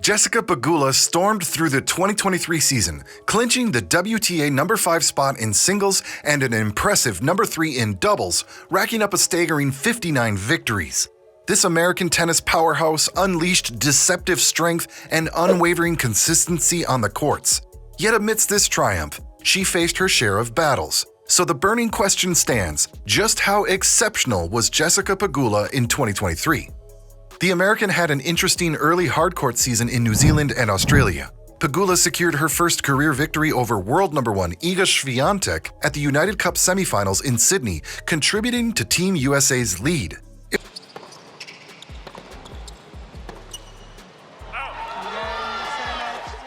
Jessica Pegula stormed through the 2023 season, clinching the WTA No. 5 spot in singles and an impressive No. 3 in doubles, racking up a staggering 59 victories. This American tennis powerhouse unleashed deceptive strength and unwavering consistency on the courts. Yet amidst this triumph, she faced her share of battles. So the burning question stands, just how exceptional was Jessica Pegula in 2023? The American had an interesting early hardcourt season in New Zealand and Australia. Pegula secured her first career victory over world number 1 Iga Swiatek at the United Cup semifinals in Sydney, contributing to Team USA's lead.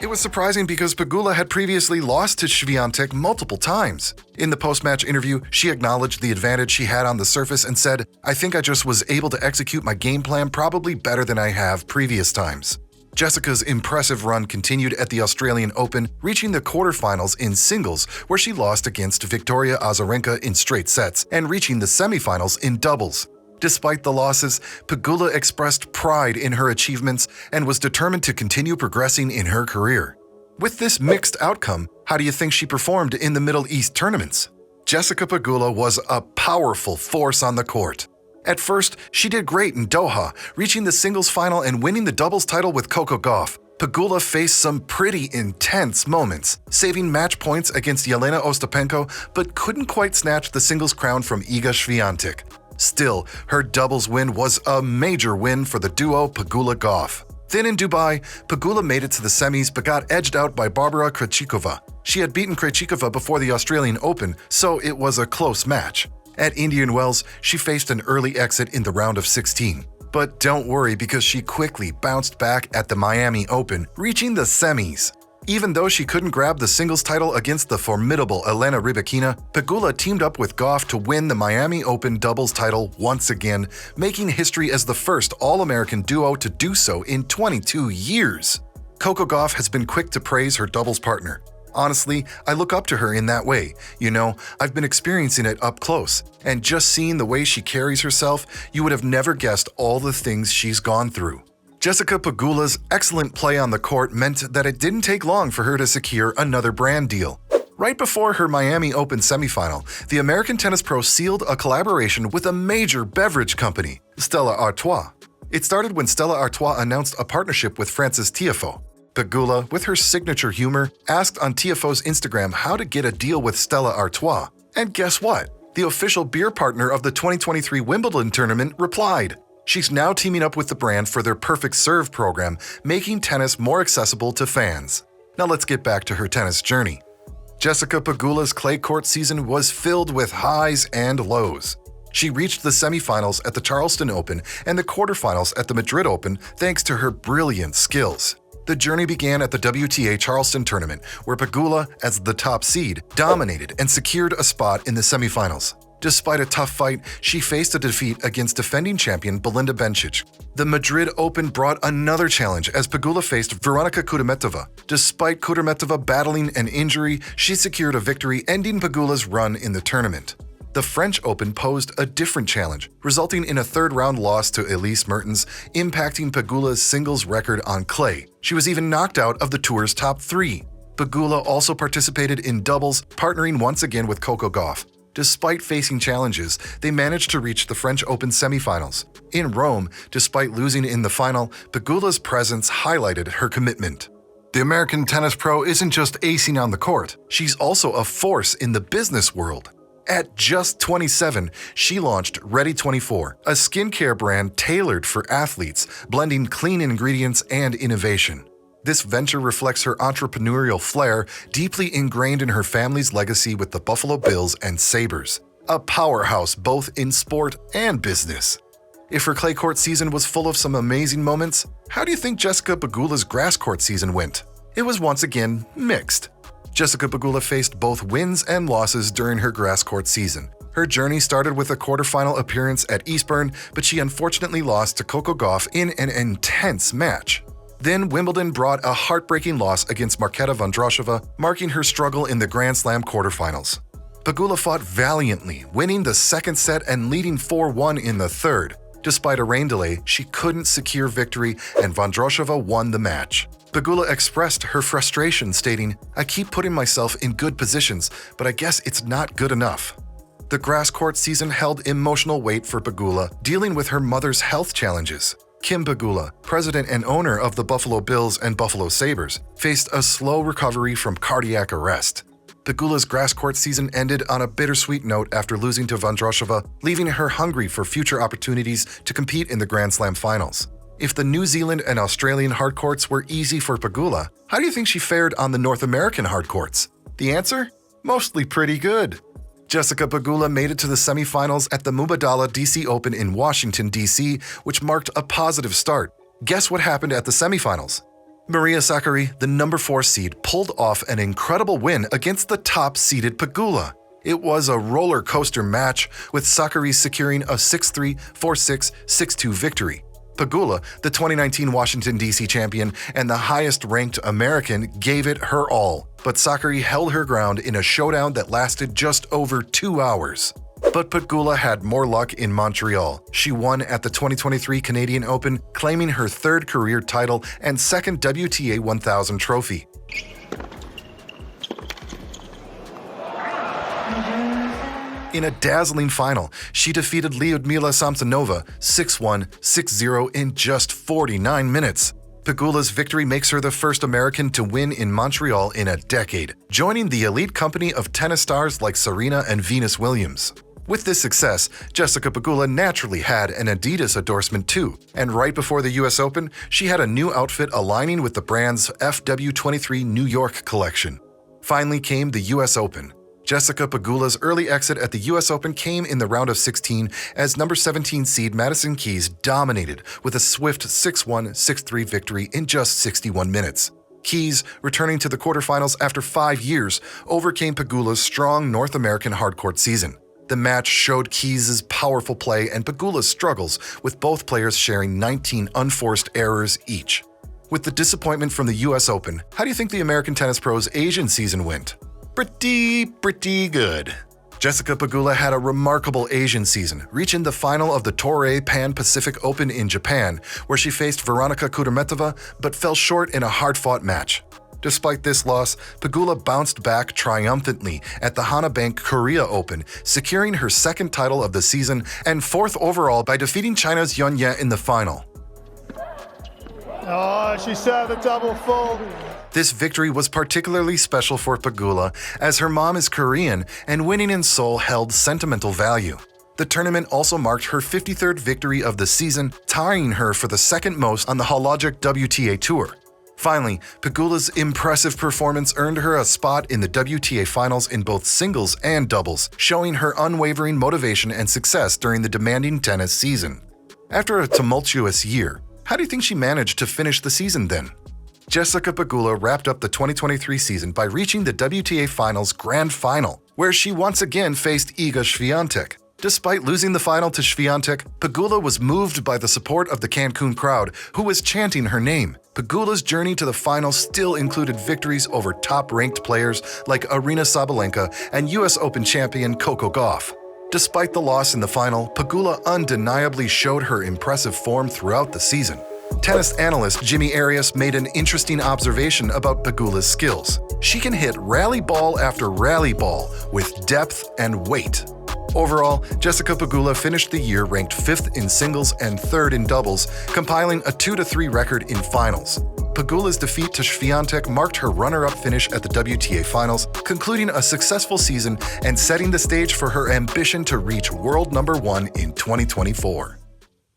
It was surprising because Pegula had previously lost to Swiatek multiple times. In the post-match interview, she acknowledged the advantage she had on the surface and said, "I think I just was able to execute my game plan probably better than I have previous times." Jessica's impressive run continued at the Australian Open, reaching the quarterfinals in singles, where she lost against Victoria Azarenka in straight sets, and reaching the semifinals in doubles. Despite the losses, Pegula expressed pride in her achievements and was determined to continue progressing in her career. With this mixed outcome, how do you think she performed in the Middle East tournaments? Jessica Pegula was a powerful force on the court. At first, she did great in Doha, reaching the singles final and winning the doubles title with Coco Gauff. Pegula faced some pretty intense moments, saving match points against Elena Ostapenko, but couldn't quite snatch the singles crown from Iga Swiatek. Still, her doubles win was a major win for the duo Pegula-Gauff. Then in Dubai, Pegula made it to the semis but got edged out by Barbara Krejcikova. She had beaten Krejcikova before the Australian Open, so it was a close match. At Indian Wells, she faced an early exit in the round of 16. But don't worry because she quickly bounced back at the Miami Open, reaching the semis. Even though she couldn't grab the singles title against the formidable Elena Rybakina, Pegula teamed up with Gauff to win the Miami Open doubles title once again, making history as the first All-American duo to do so in 22 years. Coco Gauff has been quick to praise her doubles partner. Honestly, I look up to her in that way. You know, I've been experiencing it up close, and just seeing the way she carries herself, you would have never guessed all the things she's gone through. Jessica Pegula's excellent play on the court meant that it didn't take long for her to secure another brand deal. Right before her Miami Open semifinal, the American tennis pro sealed a collaboration with a major beverage company, Stella Artois. It started when Stella Artois announced a partnership with Frances Tiafoe. Pegula, with her signature humor, asked on Tiafoe's Instagram how to get a deal with Stella Artois. And guess what? The official beer partner of the 2023 Wimbledon tournament replied. She's now teaming up with the brand for their Perfect Serve program, making tennis more accessible to fans. Now let's get back to her tennis journey. Jessica Pegula's clay court season was filled with highs and lows. She reached the semifinals at the Charleston Open and the quarterfinals at the Madrid Open thanks to her brilliant skills. The journey began at the WTA Charleston tournament, where Pegula, as the top seed, dominated and secured a spot in the semifinals. Despite a tough fight, she faced a defeat against defending champion Belinda Bencic. The Madrid Open brought another challenge as Pegula faced Veronika Kudermetova. Despite Kudermetova battling an injury, she secured a victory, ending Pegula's run in the tournament. The French Open posed a different challenge, resulting in a third-round loss to Elise Mertens, impacting Pegula's singles record on clay. She was even knocked out of the tour's top 3. Pegula also participated in doubles, partnering once again with Coco Gauff. Despite facing challenges, they managed to reach the French Open semifinals. In Rome, despite losing in the final, Pegula's presence highlighted her commitment. The American tennis pro isn't just acing on the court, she's also a force in the business world. At just 27, she launched Ready24, a skincare brand tailored for athletes, blending clean ingredients and innovation. This venture reflects her entrepreneurial flair, deeply ingrained in her family's legacy with the Buffalo Bills and Sabres, a powerhouse both in sport and business. If her clay court season was full of some amazing moments, how do you think Jessica Pegula's grass court season went? It was once again mixed. Jessica Pegula faced both wins and losses during her grass court season. Her journey started with a quarterfinal appearance at Eastbourne, but she unfortunately lost to Coco Gauff in an intense match. Then Wimbledon brought a heartbreaking loss against Marketa Vondrashova, marking her struggle in the Grand Slam quarterfinals. Pegula fought valiantly, winning the second set and leading 4-1 in the third. Despite a rain delay, she couldn't secure victory and Vondrousova won the match. Pegula expressed her frustration, stating, "I keep putting myself in good positions, but I guess it's not good enough." The grass court season held emotional weight for Pegula, dealing with her mother's health challenges. Kim Pegula, president and owner of the Buffalo Bills and Buffalo Sabres, faced a slow recovery from cardiac arrest. Pegula's grass court season ended on a bittersweet note after losing to Vondrousova, leaving her hungry for future opportunities to compete in the Grand Slam finals. If the New Zealand and Australian hardcourts were easy for Pegula, how do you think she fared on the North American hardcourts? The answer? Mostly pretty good. Jessica Pegula made it to the semifinals at the Mubadala DC Open in Washington, D.C., which marked a positive start. Guess what happened at the semifinals? Maria Sakkari, the number 4 seed, pulled off an incredible win against the top-seeded Pegula. It was a roller coaster match, with Sakkari securing a 6-3, 4-6, 6-2 victory. Pegula, the 2019 Washington, D.C. champion and the highest-ranked American, gave it her all, but Sakkari held her ground in a showdown that lasted just over 2 hours. But Pegula had more luck in Montreal. She won at the 2023 Canadian Open, claiming her 3rd career title and 2nd WTA 1000 trophy. In a dazzling final, she defeated Lyudmila Samsonova 6-1, 6-0 in just 49 minutes. Pegula's victory makes her the first American to win in Montreal in a decade, joining the elite company of tennis stars like Serena and Venus Williams. With this success, Jessica Pegula naturally had an Adidas endorsement too, and right before the US Open, she had a new outfit aligning with the brand's FW23 New York collection. Finally came the US Open. Jessica Pegula's early exit at the US Open came in the round of 16 as number 17 seed Madison Keys dominated with a swift 6-1, 6-3 victory in just 61 minutes. Keys, returning to the quarterfinals after 5 years, overcame Pegula's strong North American hardcourt season. The match showed Keys' powerful play and Pegula's struggles, with both players sharing 19 unforced errors each. With the disappointment from the US Open, how do you think the American Tennis Pro's Asian season went? Pretty good. Jessica Pegula had a remarkable Asian season, reaching the final of the Toray Pan-Pacific Open in Japan, where she faced Veronika Kudermetova but fell short in a hard-fought match. Despite this loss, Pegula bounced back triumphantly at the Hana Bank Korea Open, securing her 2nd title of the season and 4th overall by defeating China's Yuan Ye in the final. Oh, she served a double full. This victory was particularly special for Pegula, as her mom is Korean and winning in Seoul held sentimental value. The tournament also marked her 53rd victory of the season, tying her for the 2nd most on the Hologic WTA Tour. Finally, Pegula's impressive performance earned her a spot in the WTA finals in both singles and doubles, showing her unwavering motivation and success during the demanding tennis season. After a tumultuous year, how do you think she managed to finish the season then? Jessica Pegula wrapped up the 2023 season by reaching the WTA Finals Grand Final, where she once again faced Iga Swiatek. Despite losing the final to Swiatek, Pegula was moved by the support of the Cancun crowd, who was chanting her name. Pegula's journey to the final still included victories over top-ranked players like Aryna Sabalenka and US Open champion Coco Gauff. Despite the loss in the final, Pegula undeniably showed her impressive form throughout the season. Tennis analyst Jimmy Arias made an interesting observation about Pegula's skills. She can hit rally ball after rally ball with depth and weight. Overall, Jessica Pegula finished the year ranked 5th in singles and 3rd in doubles, compiling a 2-3 record in finals. Pegula's defeat to Swiatek marked her runner-up finish at the WTA Finals, concluding a successful season and setting the stage for her ambition to reach world number 1 in 2024.